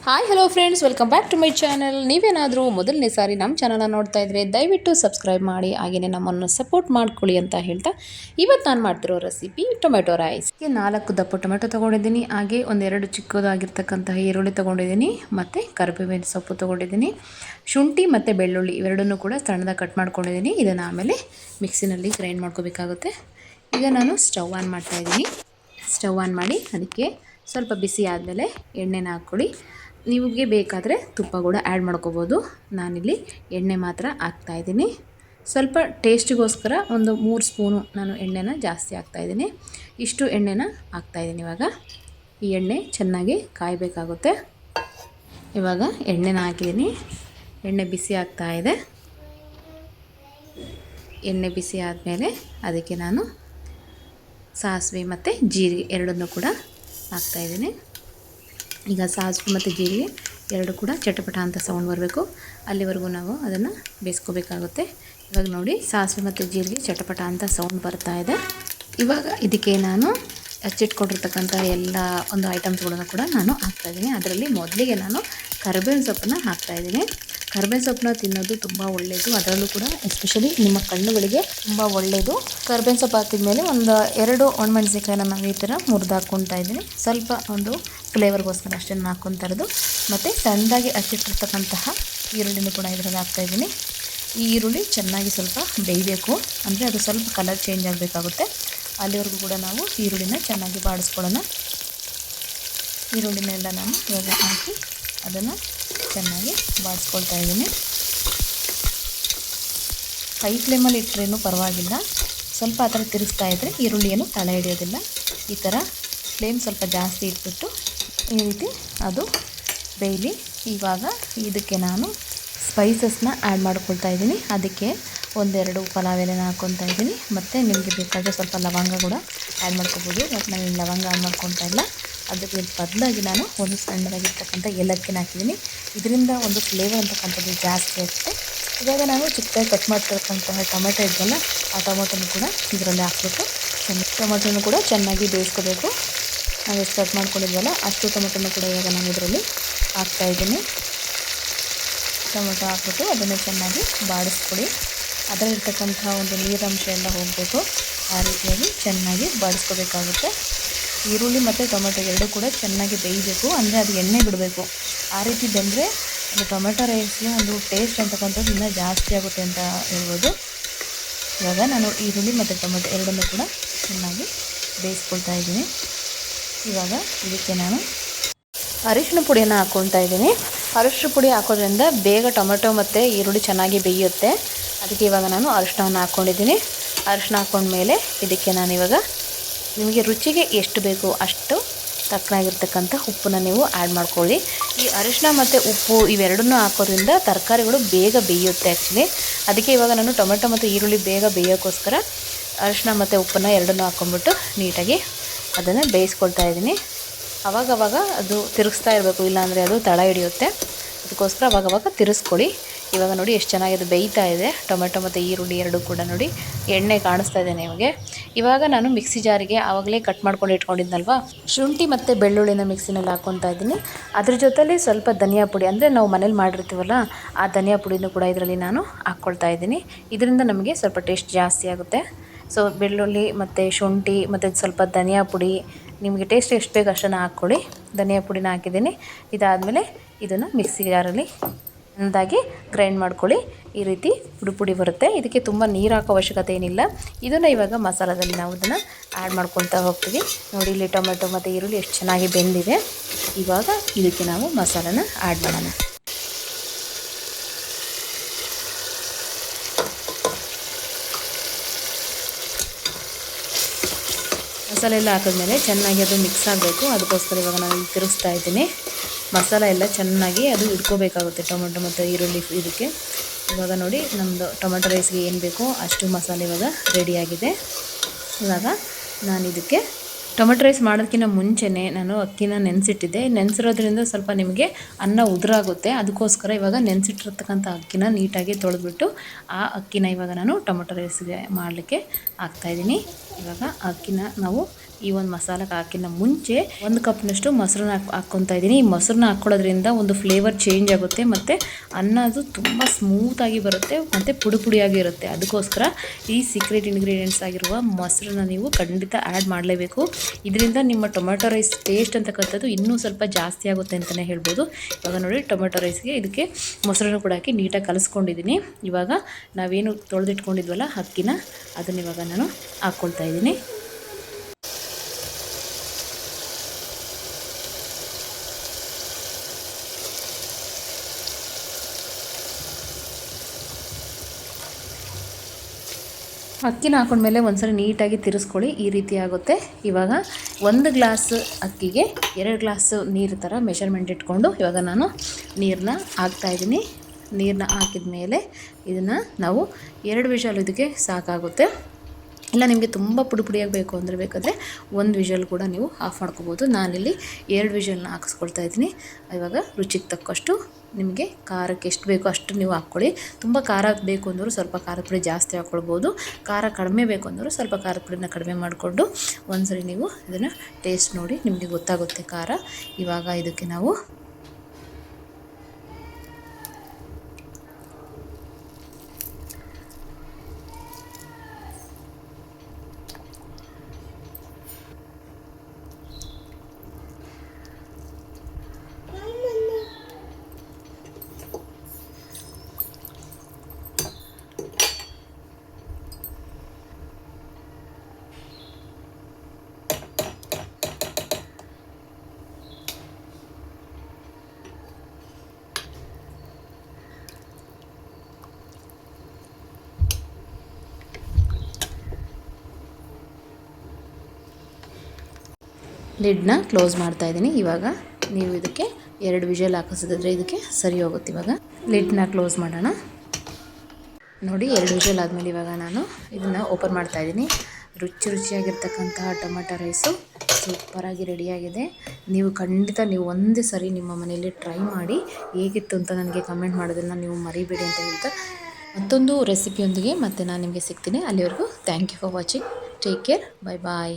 Hi hello friends, welcome back to my channel. ನೀವೇನಾದರೂ ಮೊದಲನೇ ಸಾರಿ ನಮ್ಮ ಚಾನಲ್ನ ನೋಡ್ತಾ ಇದ್ದರೆ ದಯವಿಟ್ಟು ಸಬ್ಸ್ಕ್ರೈಬ್ ಮಾಡಿ, ಹಾಗೆಯೇ ನಮ್ಮನ್ನು ಸಪೋರ್ಟ್ ಮಾಡ್ಕೊಳ್ಳಿ ಅಂತ ಹೇಳ್ತಾ ಇವತ್ತು ನಾನು ಮಾಡ್ತಿರೋ ರೆಸಿಪಿ ಟೊಮೆಟೊ ರೈಸ್. 4 ದಪ್ಪ ಟೊಮೆಟೊ ತೊಗೊಂಡಿದ್ದೀನಿ, ಹಾಗೆ ಒಂದೆರಡು ಚಿಕ್ಕದಾಗಿರ್ತಕ್ಕಂತಹ ಈರುಳ್ಳಿ ತೊಗೊಂಡಿದ್ದೀನಿ, ಮತ್ತು ಕರಿಬೇವಿನ ಸೊಪ್ಪು ತೊಗೊಂಡಿದ್ದೀನಿ, ಶುಂಠಿ ಮತ್ತು ಬೆಳ್ಳುಳ್ಳಿ ಇವೆರಡನ್ನೂ ಕೂಡ ಸಣ್ಣದಾಗಿ ಕಟ್ ಮಾಡ್ಕೊಂಡಿದ್ದೀನಿ. ಇದನ್ನು ಆಮೇಲೆ ಮಿಕ್ಸಿನಲ್ಲಿ ಗ್ರೈಂಡ್ ಮಾಡ್ಕೋಬೇಕಾಗುತ್ತೆ. ಈಗ ನಾನು ಸ್ಟವ್ ಆನ್ ಮಾಡ್ತಾಯಿದ್ದೀನಿ. ಸ್ಟವ್ ಆನ್ ಮಾಡಿ ಅದಕ್ಕೆ ಸ್ವಲ್ಪ ಬಿಸಿ ಆದಮೇಲೆ ಎಣ್ಣೆನ ಹಾಕ್ಕೊಳ್ಳಿ. ನಿಮಗೆ ಬೇಕಾದರೆ ತುಪ್ಪ ಕೂಡ ಆ್ಯಡ್ ಮಾಡ್ಕೋಬೋದು. ನಾನಿಲ್ಲಿ ಎಣ್ಣೆ ಮಾತ್ರ ಹಾಕ್ತಾಯಿದ್ದೀನಿ. ಸ್ವಲ್ಪ ಟೇಸ್ಟಿಗೋಸ್ಕರ ಒಂದು 3 ಸ್ಪೂನು ನಾನು ಎಣ್ಣೆನ ಜಾಸ್ತಿ ಹಾಕ್ತಾಯಿದ್ದೀನಿ. ಇಷ್ಟು ಎಣ್ಣೆನ ಹಾಕ್ತಾಯಿದ್ದೀನಿ. ಇವಾಗ ಈ ಎಣ್ಣೆ ಚೆನ್ನಾಗಿ ಕಾಯಬೇಕಾಗುತ್ತೆ. ಇವಾಗ ಎಣ್ಣೆನ ಹಾಕಿದ್ದೀನಿ. ಎಣ್ಣೆ ಬಿಸಿ ಆಗ್ತಾಯಿದೆ. ಎಣ್ಣೆ ಬಿಸಿ ಆದಮೇಲೆ ಅದಕ್ಕೆ ನಾನು ಸಾಸಿವೆ ಮತ್ತು ಜೀರಿಗೆ ಎರಡನ್ನೂ ಕೂಡ ಹಾಕ್ತಾಯಿದ್ದೀನಿ. ಈಗ ಸಾಸಿವೆ ಮತ್ತು ಜೀರಿಗೆ ಎರಡು ಕೂಡ ಚಟಪಟ ಅಂತ ಸೌಂಡ್ ಬರಬೇಕು, ಅಲ್ಲಿವರೆಗೂ ನಾವು ಅದನ್ನು ಬೇಯಿಸ್ಕೋಬೇಕಾಗುತ್ತೆ. ಇವಾಗ ನೋಡಿ, ಸಾಸಿವೆ ಮತ್ತು ಜೀರಿಗೆ ಚಟಪಟ ಅಂತ ಸೌಂಡ್ ಬರ್ತಾ ಇದೆ. ಇವಾಗ ಇದಕ್ಕೆ ನಾನು ಹಚ್ಚಿಟ್ಕೊಂಡಿರ್ತಕ್ಕಂಥ ಎಲ್ಲ ಒಂದು ಐಟಮ್ಸ್ಗಳನ್ನು ಕೂಡ ನಾನು ಹಾಕ್ತಾಯಿದ್ದೀನಿ. ಅದರಲ್ಲಿ ಮೊದಲಿಗೆ ನಾನು ಕರಿಬೇವಿನ ಸೊಪ್ಪನ್ನು ಹಾಕ್ತಾಯಿದ್ದೀನಿ. ಕರಿಬೇವಿನ ಸೊಪ್ಪನ್ನ ತಿನ್ನೋದು ತುಂಬ ಒಳ್ಳೆಯದು, ಅದರಲ್ಲೂ ಕೂಡ ಎಸ್ಪೆಷಲಿ ನಿಮ್ಮ ಕಣ್ಣುಗಳಿಗೆ ತುಂಬ ಒಳ್ಳೆಯದು. ಕರಿಬೇವಿನ ಸೊಪ್ಪು ಹಾಕಿದ ಮೇಲೆ ಒಂದು 2 ಒಣಮೆಣಸಿನ್ಕಾಯಿನ ನಾನು ಈ ಥರ ಮುರಿದು ಹಾಕ್ಕೊತಾ ಇದ್ದೀನಿ. ಸ್ವಲ್ಪ ಒಂದು ಫ್ಲೇವರ್ಗೋಸ್ಕರ ಅಷ್ಟೇ ನಾನು ಹಾಕ್ಕೊತಾ ಇರೋದು. ಮತ್ತು ಸಣ್ಣದಾಗಿ ಹಚ್ಚಿಟ್ಟಿರ್ತಕ್ಕಂತಹ ಈರುಳ್ಳಿನೂ ಕೂಡ ಇದರಲ್ಲಿ ಹಾಕ್ತಾಯಿದ್ದೀನಿ. ಈ ಈರುಳ್ಳಿ ಚೆನ್ನಾಗಿ ಸ್ವಲ್ಪ ಬೇಯಬೇಕು, ಅಂದರೆ ಅದು ಸ್ವಲ್ಪ ಕಲರ್ ಚೇಂಜ್ ಆಗಬೇಕಾಗುತ್ತೆ. ಅಲ್ಲಿವರೆಗೂ ಕೂಡ ನಾವು ಈರುಳ್ಳಿನ ಚೆನ್ನಾಗಿ ಬಾಡಿಸ್ಕೊಳ್ಳೋಣ. ಈರುಳ್ಳಿನೆಲ್ಲ ನಾನು ಇವಾಗ ಹಾಕಿ ಅದನ್ನು ಚೆನ್ನಾಗಿ ಬಾಡಿಸ್ಕೊಳ್ತಾ ಇದ್ದೀನಿ. ಹೈ ಫ್ಲೇಮಲ್ಲಿ ಇಟ್ಟರೇನು ಪರವಾಗಿಲ್ಲ, ಸ್ವಲ್ಪ ಆ ಥರ ತಿರುಗಿಸ್ತಾ ಇದ್ದರೆ ಈರುಳ್ಳಿ ಏನು ತಳ ಹಿಡಿಯೋದಿಲ್ಲ. ಈ ಥರ ಫ್ಲೇಮ್ ಸ್ವಲ್ಪ ಜಾಸ್ತಿ ಇಟ್ಬಿಟ್ಟು ಈ ರೀತಿ ಅದು ಬೇಯಲಿ. ಇವಾಗ ಇದಕ್ಕೆ ನಾನು ಸ್ಪೈಸಸ್ನ ಆ್ಯಡ್ ಮಾಡ್ಕೊಳ್ತಾ ಇದ್ದೀನಿ. ಅದಕ್ಕೆ 1-2 ಪಲಾವ್ ಎಲೆನ ಹಾಕ್ಕೊತಾ ಇದ್ದೀನಿ. ಮತ್ತು ನಿಮಗೆ ಬೇಕಾದರೆ ಸ್ವಲ್ಪ ಲವಂಗ ಕೂಡ ಆ್ಯಡ್ ಮಾಡ್ಕೊಬೋದು. ಬಟ್ ನಾನು ಲವಂಗ ಆ್ಯಡ್ ಮಾಡ್ಕೊತಾ ಇಲ್ಲ. ಅದಕ್ಕೆ ಬದಲಾಗಿ ನಾನು ಒಂದು ಸಣ್ಣದಾಗಿರ್ತಕ್ಕಂಥ ಏಲಕ್ಕಿನ ಹಾಕಿದ್ದೀನಿ. ಇದರಿಂದ ಒಂದು ಫ್ಲೇವರ್ ಅಂತಕ್ಕಂಥದ್ದು ಜಾಸ್ತಿ ಆಗುತ್ತೆ. ಇವಾಗ ನಾನು ಚಿಕ್ಕದಾಗಿ ಕಟ್ ಮಾಡ್ತಿರ್ತಕ್ಕಂತಹ ಟೊಮೆಟೊ ಇದೆಯಲ್ಲ, ಆ ಟೊಮೆಟೊನು ಕೂಡ ಇದರಲ್ಲಿ ಹಾಕಬೇಕು. ಟೊಮೆಟೊನು ಕೂಡ ಚೆನ್ನಾಗಿ ಬೇಯಿಸ್ಕೋಬೇಕು. ನಾವು ಎಷ್ಟು ಕಟ್ ಮಾಡ್ಕೊಂಡಿದ್ವಲ್ಲ ಅಷ್ಟು ಟೊಮೆಟೊನು ಕೂಡ ಇವಾಗ ನಾನು ಇದರಲ್ಲಿ ಹಾಕ್ತಾಯಿದ್ದೀನಿ. ಟೊಮೆಟೊ ಹಾಕ್ಬಿಟ್ಟು ಅದನ್ನು ಚೆನ್ನಾಗಿ ಬಾಡಿಸ್ಕೊಡಿ. ಅದರಲ್ಲಿರ್ತಕ್ಕಂಥ ಒಂದು ನೀರಂಶ ಎಲ್ಲ ಹೋಗಬೇಕು. ಆ ರೀತಿಯಾಗಿ ಚೆನ್ನಾಗಿ ಬಾಡಿಸ್ಕೋಬೇಕಾಗುತ್ತೆ. ಈರುಳ್ಳಿ ಮತ್ತು ಟೊಮೆಟೊ ಎರಡೂ ಕೂಡ ಚೆನ್ನಾಗಿ ಬೇಯಬೇಕು, ಅಂದರೆ ಅದು ಎಣ್ಣೆ ಬಿಡಬೇಕು. ಆ ರೀತಿ ಬೆಂದರೆ ಅದು ಟೊಮೆಟೊ ರೈಸ್ಗೆ ಒಂದು ಟೇಸ್ಟ್ ಅಂತಕ್ಕಂಥದ್ದು ಇನ್ನೂ ಜಾಸ್ತಿ ಆಗುತ್ತೆ ಅಂತ ಹೇಳ್ಬೋದು. ಇವಾಗ ನಾನು ಈರುಳ್ಳಿ ಮತ್ತು ಟೊಮೆಟೊ ಎರಡನ್ನೂ ಕೂಡ ಚೆನ್ನಾಗಿ ಬೇಯಿಸ್ಕೊಳ್ತಾ ಇದ್ದೀನಿ. ಇವಾಗ ಇದಕ್ಕೆ ನಾನು ಅರಿಶಿನ ಪುಡಿಯನ್ನು ಹಾಕ್ಕೊಳ್ತಾ ಇದ್ದೀನಿ. ಅರಿಶಿನ ಪುಡಿ ಹಾಕೋದ್ರಿಂದ ಬೇಗ ಟೊಮೆಟೊ ಮತ್ತು ಈರುಳ್ಳಿ ಚೆನ್ನಾಗಿ ಬೇಯುತ್ತೆ. ಅದಕ್ಕೆ ಇವಾಗ ನಾನು ಅರಿಶಿನವನ್ನು ಹಾಕ್ಕೊಂಡಿದ್ದೀನಿ. ಅರಿಶಿನ ಹಾಕ್ಕೊಂಡ್ಮೇಲೆ ಇದಕ್ಕೆ ನಾನಿವಾಗ ನಿಮಗೆ ರುಚಿಗೆ ಎಷ್ಟು ಬೇಕೋ ಅಷ್ಟು ತಕ್ಕನಾಗಿರ್ತಕ್ಕಂಥ ಉಪ್ಪನ್ನು ನೀವು ಆ್ಯಡ್ ಮಾಡ್ಕೊಳ್ಳಿ. ಈ ಅರಿಶಿನ ಮತ್ತು ಉಪ್ಪು ಇವೆರಡನ್ನೂ ಹಾಕೋದ್ರಿಂದ ತರಕಾರಿಗಳು ಬೇಗ ಬೇಯುತ್ತೆ ಆ್ಯಕ್ಚುಲಿ. ಅದಕ್ಕೆ ಇವಾಗ ನಾನು ಟೊಮೆಟೊ ಮತ್ತು ಈರುಳ್ಳಿ ಬೇಗ ಬೇಯೋಕ್ಕೋಸ್ಕರ ಅರಿಶಿನ ಮತ್ತು ಉಪ್ಪನ್ನು ಎರಡನ್ನೂ ಹಾಕ್ಕೊಂಬಿಟ್ಟು ನೀಟಾಗಿ ಅದನ್ನು ಬೇಯಿಸ್ಕೊಳ್ತಾ ಇದ್ದೀನಿ. ಆವಾಗವಾಗ ಅದು ತಿರುಗಿಸ್ತಾ ಇರಬೇಕು, ಇಲ್ಲಾಂದರೆ ಅದು ತಳ ಹಿಡಿಯುತ್ತೆ. ಅದಕ್ಕೋಸ್ಕರ ಆವಾಗವಾಗ ತಿರುಗಿಸ್ಕೊಡಿ. ಇವಾಗ ನೋಡಿ ಎಷ್ಟು ಚೆನ್ನಾಗಿದೆ, ಬೇಯ್ತಾ ಇದೆ ಟೊಮೆಟೊ ಮತ್ತು ಈರುಳ್ಳಿ ಎರಡೂ ಕೂಡ. ನೋಡಿ ಎಣ್ಣೆ ಕಾಣಿಸ್ತಾ ಇದೆ ನಿಮಗೆ. ಇವಾಗ ನಾನು ಮಿಕ್ಸಿ ಜಾರಿಗೆ ಆವಾಗಲೇ ಕಟ್ ಮಾಡ್ಕೊಂಡು ಇಟ್ಕೊಂಡಿದ್ನಲ್ವ ಶುಂಠಿ ಮತ್ತು ಬೆಳ್ಳುಳ್ಳಿನ ಮಿಕ್ಸಿನಲ್ಲಿ ಹಾಕ್ಕೊತಾ ಇದ್ದೀನಿ. ಅದ್ರ ಜೊತೆಲಿ ಸ್ವಲ್ಪ ಧನಿಯಾ ಪುಡಿ, ಅಂದರೆ ನಾವು ಮನೇಲಿ ಮಾಡಿರ್ತೀವಲ್ಲ ಆ ಧನಿಯಾ ಪುಡಿನೂ ಕೂಡ ಇದರಲ್ಲಿ ನಾನು ಹಾಕ್ಕೊಳ್ತಾ ಇದ್ದೀನಿ. ಇದರಿಂದ ನಮಗೆ ಸ್ವಲ್ಪ ಟೇಸ್ಟ್ ಜಾಸ್ತಿ ಆಗುತ್ತೆ. ಸೊ ಬೆಳ್ಳುಳ್ಳಿ ಮತ್ತು ಶುಂಠಿ ಮತ್ತು ಸ್ವಲ್ಪ ಧನಿಯಾ ಪುಡಿ, ನಿಮಗೆ ಟೇಸ್ಟ್ ಎಷ್ಟು ಬೇಕು ಅಷ್ಟನ್ನು ಹಾಕ್ಕೊಳ್ಳಿ. ಧನಿಯಾ ಪುಡಿನ ಹಾಕಿದ್ದೀನಿ. ಇದಾದಮೇಲೆ ಇದನ್ನು ಮಿಕ್ಸಿ ಜಾರಲ್ಲಿ ಚೆಂದಾಗಿ ಗ್ರೈಂಡ್ ಮಾಡ್ಕೊಳ್ಳಿ. ಈ ರೀತಿ ಪುಡಿ ಬರುತ್ತೆ. ಇದಕ್ಕೆ ತುಂಬ ನೀರು ಹಾಕೋ ಅವಶ್ಯಕತೆ ಏನಿಲ್ಲ. ಇದನ್ನು ಇವಾಗ ಮಸಾಲದಲ್ಲಿ ನಾವು ಇದನ್ನು ಆ್ಯಡ್ ಮಾಡ್ಕೊಳ್ತಾ ಹೋಗ್ತೀವಿ. ನೋಡಿ ಇಲ್ಲಿ ಟೊಮೆಟೊ ಮತ್ತು ಈರುಳ್ಳಿ ಎಷ್ಟು ಚೆನ್ನಾಗಿ ಬೆಂದಿದೆ. ಇವಾಗ ಇದಕ್ಕೆ ನಾವು ಮಸಾಲನ ಆ್ಯಡ್ ಮಾಡೋಣ. ಮಸಾಲೆ ಎಲ್ಲ ಹಾಕಿದ್ಮೇಲೆ ಚೆನ್ನಾಗಿ ಅದು ಮಿಕ್ಸ್ ಆಗಬೇಕು. ಅದಕ್ಕೋಸ್ಕರ ಇವಾಗ ನಾನು ತಿರುಗಿಸ್ತಾ ಇದ್ದೀನಿ. ಮಸಾಲೆ ಎಲ್ಲ ಚೆನ್ನಾಗಿ ಅದು ಇಟ್ಕೋಬೇಕಾಗುತ್ತೆ ಟೊಮೆಟೊ ಮತ್ತು ಈರುಳ್ಳಿ ಇದಕ್ಕೆ. ಇವಾಗ ನೋಡಿ ನಮ್ಮದು ಟೊಮೆಟೊ ರೈಸ್ಗೆ ಏನು ಬೇಕೋ ಅಷ್ಟು ಮಸಾಲೆ ಇವಾಗ ರೆಡಿಯಾಗಿದೆ. ಇವಾಗ ನಾನು ಇದಕ್ಕೆ ಟೊಮೆಟೊ ರೈಸ್ ಮಾಡೋದಕ್ಕಿಂತ ಮುಂಚೆನೇ ನಾನು ಅಕ್ಕಿನ ನೆನೆಸಿಟ್ಟಿದ್ದೆ. ನೆನೆಸಿರೋದ್ರಿಂದ ಸ್ವಲ್ಪ ನಿಮಗೆ ಅನ್ನ ಉದುರಾಗುತ್ತೆ. ಅದಕ್ಕೋಸ್ಕರ ಇವಾಗ ನೆನೆಸಿಟ್ಟಿರ್ತಕ್ಕಂಥ ಅಕ್ಕಿನ ನೀಟಾಗಿ ತೊಳೆದ್ಬಿಟ್ಟು ಆ ಅಕ್ಕಿನ ಇವಾಗ ನಾನು ಟೊಮೆಟೊ ರೈಸ್ಗೆ ಮಾಡಲಿಕ್ಕೆ ಹಾಕ್ತಾಯಿದ್ದೀನಿ. ಇವಾಗ ಅಕ್ಕಿನ ನಾವು ಈ ಒಂದು ಮಸಾಲಕ್ಕೆ ಹಾಕಿನ ಮುಂಚೆ 1 ಕಪ್ನಷ್ಟು ಮೊಸರನ್ನ ಹಾಕ್ಕೊತಾ ಇದ್ದೀನಿ. ಈ ಮೊಸರನ್ನ ಹಾಕ್ಕೊಳ್ಳೋದ್ರಿಂದ ಒಂದು ಫ್ಲೇವರ್ ಚೇಂಜ್ ಆಗುತ್ತೆ ಮತ್ತು ಅನ್ನ ಅದು ತುಂಬ ಸ್ಮೂತಾಗಿ ಬರುತ್ತೆ ಮತ್ತು ಪುಡಿ ಪುಡಿಯಾಗಿ ಇರುತ್ತೆ. ಅದಕ್ಕೋಸ್ಕರ ಈ ಸೀಕ್ರೆಟ್ ಇಂಗ್ರೀಡಿಯೆಂಟ್ಸ್ ಆಗಿರುವ ಮೊಸರನ್ನ ನೀವು ಖಂಡಿತ ಆ್ಯಡ್ ಮಾಡಲೇಬೇಕು. ಇದರಿಂದ ನಿಮ್ಮ ಟೊಮೆಟೊ ರೈಸ್ ಟೇಸ್ಟ್ ಅಂತಕ್ಕಂಥದ್ದು ಇನ್ನೂ ಸ್ವಲ್ಪ ಜಾಸ್ತಿ ಆಗುತ್ತೆ ಅಂತಲೇ ಹೇಳ್ಬೋದು. ಇವಾಗ ನೋಡಿ ಟೊಮೆಟೊ ರೈಸ್ಗೆ ಇದಕ್ಕೆ ಮೊಸರನ್ನು ಕೂಡ ಹಾಕಿ ನೀಟಾಗಿ ಕಲಿಸ್ಕೊಂಡಿದ್ದೀನಿ. ಇವಾಗ ನಾವೇನು ತೊಳೆದಿಟ್ಕೊಂಡಿದ್ವಲ್ಲ ಅಕ್ಕಿನ ಅದನ್ನ ಇವಾಗ ನಾನು ಹಾಕ್ಕೊಳ್ತಾ ಇದ್ದೀನಿ. ಅಕ್ಕಿನ ಹಾಕೊಂಡ್ಮೇಲೆ ಒಂದ್ಸರಿ ನೀಟಾಗಿ ತಿರ್ಸ್ಕೊಳ್ಳಿ. ಈ ರೀತಿ ಆಗುತ್ತೆ. ಇವಾಗ 1 ಗ್ಲಾಸ್ ಅಕ್ಕಿಗೆ 2 ಗ್ಲಾಸ್ ನೀರು ಥರ ಮೆಷರ್ಮೆಂಟ್ ಇಟ್ಕೊಂಡು ಇವಾಗ ನಾನು ನೀರನ್ನ ಹಾಕ್ತಾಯಿದ್ದೀನಿ. ನೀರನ್ನ ಹಾಕಿದ ಮೇಲೆ ಇದನ್ನು ನಾವು 2 ವಿಷಲ್ ಇದಕ್ಕೆ ಸಾಕಾಗುತ್ತೆ. ಇಲ್ಲ ನಿಮಗೆ ತುಂಬ ಪುಡಿ ಪುಡಿಯಾಗಿ ಬೇಕು ಅಂದರೆ ಬೇಕಾದರೆ 1 ವಿಷಲ್ ಕೂಡ ನೀವು ಆಫ್ ಮಾಡ್ಕೋಬೋದು. ನಾನಿಲ್ಲಿ 2 ವಿಷಲ್ನ ಹಾಕಿಸ್ಕೊಳ್ತಾ ಇದ್ದೀನಿ. ಇವಾಗ ರುಚಿಗೆ ತಕ್ಕಷ್ಟು ನಿಮಗೆ ಖಾರಕ್ಕೆ ಎಷ್ಟು ಬೇಕೋ ಅಷ್ಟು ನೀವು ಹಾಕ್ಕೊಳ್ಳಿ. ತುಂಬ ಖಾರ ಬೇಕು ಅಂದರೂ ಸ್ವಲ್ಪ ಖಾರದ ಪುಡಿ ಜಾಸ್ತಿ ಹಾಕ್ಕೊಳ್ಬೋದು. ಖಾರ ಕಡಿಮೆ ಬೇಕು ಅಂದರೂ ಸ್ವಲ್ಪ ಖಾರದ ಪುಡಿನ ಕಡಿಮೆ ಮಾಡಿಕೊಂಡು ಒಂದ್ಸರಿ ನೀವು ಇದನ್ನು ಟೇಸ್ಟ್ ನೋಡಿ, ನಿಮಗೆ ಗೊತ್ತಾಗುತ್ತೆ ಖಾರ. ಇವಾಗ ಇದಕ್ಕೆ ನಾವು ಲಿಡ್ನ ಕ್ಲೋಸ್ ಮಾಡ್ತಾ ಇದ್ದೀನಿ. ಇವಾಗ ನೀವು ಇದಕ್ಕೆ 2 ವಿಷಲ್ ಹಾಕಿಸಿದ್ರೆ ಇದಕ್ಕೆ ಸರಿ ಹೋಗುತ್ತೆ. ಇವಾಗ ಲಿಡ್ನ ಕ್ಲೋಸ್ ಮಾಡೋಣ. ನೋಡಿ 2 ವಿಷಲ್ ಆದಮೇಲೆ ಇವಾಗ ನಾನು ಇದನ್ನು ಓಪನ್ ಮಾಡ್ತಾ ಇದ್ದೀನಿ. ರುಚಿಯಾಗಿರ್ತಕ್ಕಂತಹ ಟೊಮೆಟೊ ರೈಸು ಸೂಪರಾಗಿ ರೆಡಿಯಾಗಿದೆ. ನೀವು ಖಂಡಿತ ಒಂದೇ ಸರಿ ನಿಮ್ಮ ಮನೆಯಲ್ಲಿ ಟ್ರೈ ಮಾಡಿ ಹೇಗಿತ್ತು ಅಂತ ನನಗೆ ಕಮೆಂಟ್ ಮಾಡೋದನ್ನು ನೀವು ಮರಿಬೇಡಿ ಅಂತ ಹೇಳ್ತಾ ಮತ್ತೊಂದು ರೆಸಿಪಿಯೊಂದಿಗೆ ಮತ್ತೆ ನಾನು ನಿಮಗೆ ಸಿಗ್ತೀನಿ. ಅಲ್ಲಿವರೆಗೂ thank you for watching. Take care. Bye bye.